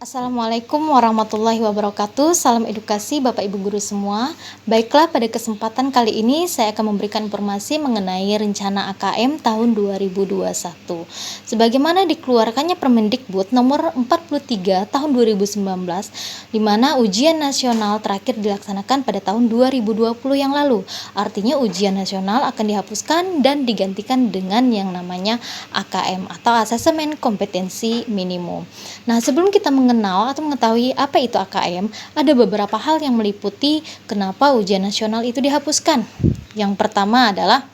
Assalamualaikum warahmatullahi wabarakatuh. Salam edukasi Bapak Ibu guru semua. Baiklah, pada kesempatan kali ini saya akan memberikan informasi mengenai rencana AKM tahun 2021. Sebagaimana dikeluarkannya Permendikbud nomor 43 tahun 2019, di mana ujian nasional terakhir dilaksanakan pada tahun 2020 yang lalu. Artinya ujian nasional akan dihapuskan dan digantikan dengan yang namanya AKM atau Asesmen Kompetensi Minimum. Nah, sebelum kita mengenal atau mengetahui apa itu AKM, ada beberapa hal yang meliputi kenapa ujian nasional itu dihapuskan. Yang pertama adalah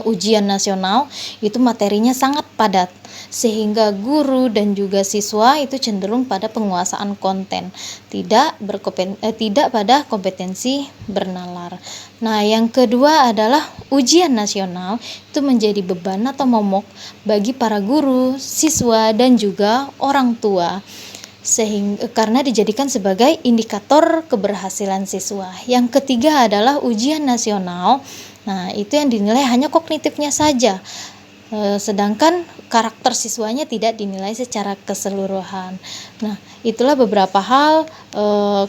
ujian nasional itu materinya sangat padat, sehingga guru dan juga siswa itu cenderung pada penguasaan konten, tidak pada kompetensi bernalar. Nah, yang kedua adalah ujian nasional itu menjadi beban atau momok bagi para guru, siswa, dan juga orang tua, karena dijadikan sebagai indikator keberhasilan siswa. Yang ketiga adalah ujian nasional. Nah, itu yang dinilai hanya kognitifnya saja, sedangkan karakter siswanya tidak dinilai secara keseluruhan. Nah, itulah beberapa hal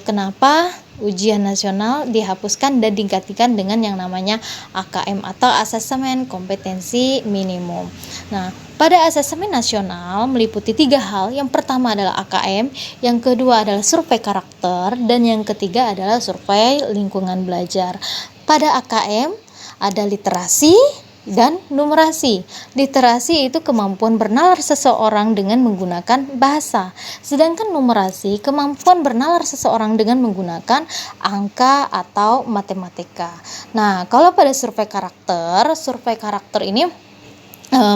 kenapa ujian nasional dihapuskan dan digantikan dengan yang namanya AKM atau Asesmen Kompetensi Minimum. Nah, pada asesmen nasional meliputi 3 hal. Yang pertama adalah AKM, yang kedua adalah survei karakter, dan yang ketiga adalah survei lingkungan belajar. Pada AKM ada literasi dan numerasi. Literasi itu kemampuan bernalar seseorang dengan menggunakan bahasa. Sedangkan numerasi kemampuan bernalar seseorang dengan menggunakan angka atau matematika. Nah, kalau pada survei karakter ini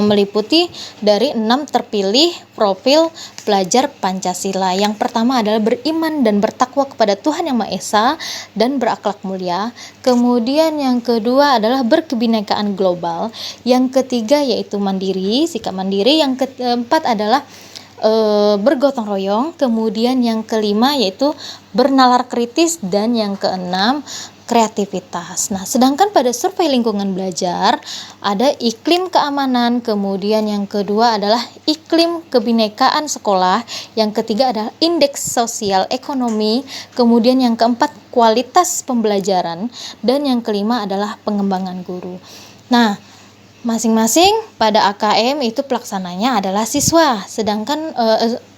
meliputi dari 6 terpilih profil pelajar Pancasila. Yang pertama adalah beriman dan bertakwa kepada Tuhan Yang Maha Esa dan berakhlak mulia. Kemudian yang kedua adalah berkebinekaan global. Yang ketiga yaitu mandiri, sikap mandiri. Yang keempat adalah bergotong royong. Kemudian yang kelima yaitu bernalar kritis, dan yang keenam kreativitas. Nah, sedangkan pada survei lingkungan belajar ada iklim keamanan, kemudian yang kedua adalah iklim kebinekaan sekolah, yang ketiga adalah indeks sosial ekonomi, kemudian yang keempat kualitas pembelajaran, dan yang kelima adalah pengembangan guru. Nah, masing-masing pada AKM itu pelaksananya adalah siswa, sedangkan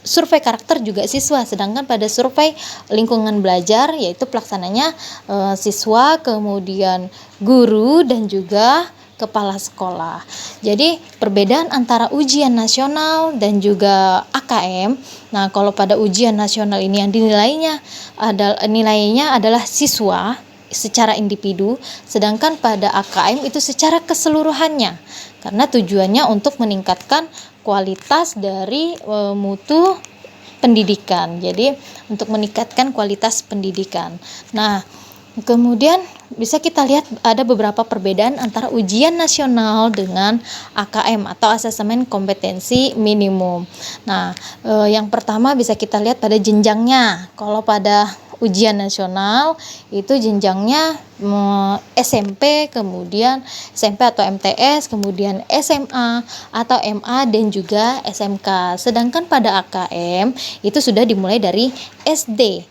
survei karakter juga siswa, sedangkan pada survei lingkungan belajar yaitu pelaksananya siswa, kemudian guru, dan juga kepala sekolah. Jadi perbedaan antara ujian nasional dan juga AKM. Nah, kalau pada ujian nasional ini yang nilainya adalah siswa secara individu, sedangkan pada AKM itu secara keseluruhannya, karena tujuannya untuk meningkatkan kualitas dari mutu pendidikan. Jadi untuk meningkatkan kualitas pendidikan. Nah, kemudian bisa kita lihat ada beberapa perbedaan antara ujian nasional dengan AKM atau Asesmen Kompetensi Minimum. Nah, yang pertama bisa kita lihat pada jenjangnya. Kalau pada ujian nasional itu jenjangnya SMP, kemudian SMP atau MTS, kemudian SMA atau MA, dan juga SMK. Sedangkan pada AKM itu sudah dimulai dari SD,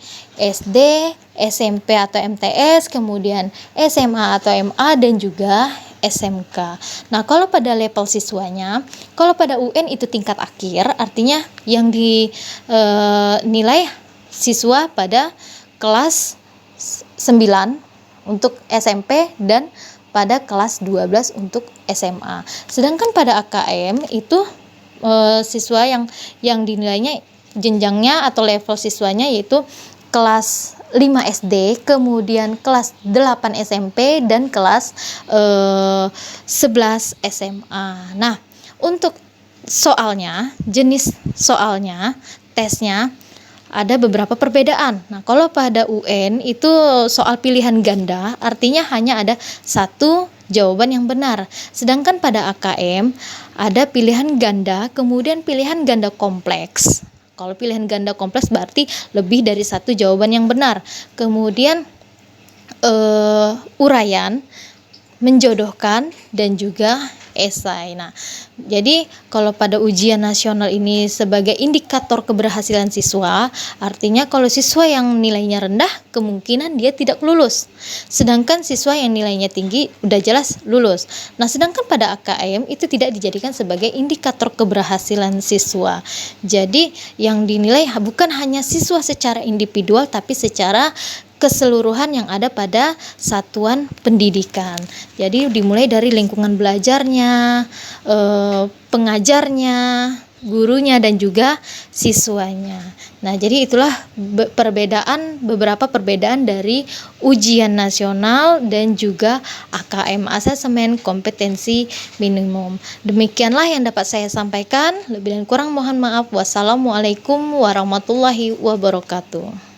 SMP atau MTS, kemudian SMA atau MA, dan juga SMK. Nah, kalau pada level siswanya, kalau pada UN itu tingkat akhir, artinya yang dinilai siswa pada kelas 9 untuk SMP dan pada kelas 12 untuk SMA. Sedangkan pada AKM itu siswa yang dinilainya jenjangnya atau level siswanya yaitu kelas 5 SD, kemudian kelas 8 SMP, dan kelas 11 SMA. Nah, untuk jenis soalnya, tesnya ada beberapa perbedaan. Nah, kalau pada UN itu soal pilihan ganda, artinya hanya ada satu jawaban yang benar. Sedangkan pada AKM ada pilihan ganda, kemudian pilihan ganda kompleks. Kalau pilihan ganda kompleks berarti lebih dari satu jawaban yang benar. Kemudian uraian, menjodohkan, dan juga esai. Nah, jadi kalau pada ujian nasional ini sebagai indikator keberhasilan siswa, artinya kalau siswa yang nilainya rendah, kemungkinan dia tidak lulus. Sedangkan siswa yang nilainya tinggi, udah jelas lulus. Nah, sedangkan pada AKM itu tidak dijadikan sebagai indikator keberhasilan siswa. Jadi, yang dinilai bukan hanya siswa secara individual, tapi secara keseluruhan yang ada pada satuan pendidikan. Jadi dimulai dari lingkungan belajarnya, pengajarnya, gurunya, dan juga siswanya. Nah, jadi itulah beberapa perbedaan dari ujian nasional dan juga AKM, asesmen kompetensi minimum. Demikianlah yang dapat saya sampaikan. Lebih dan kurang mohon maaf. Wassalamualaikum warahmatullahi wabarakatuh.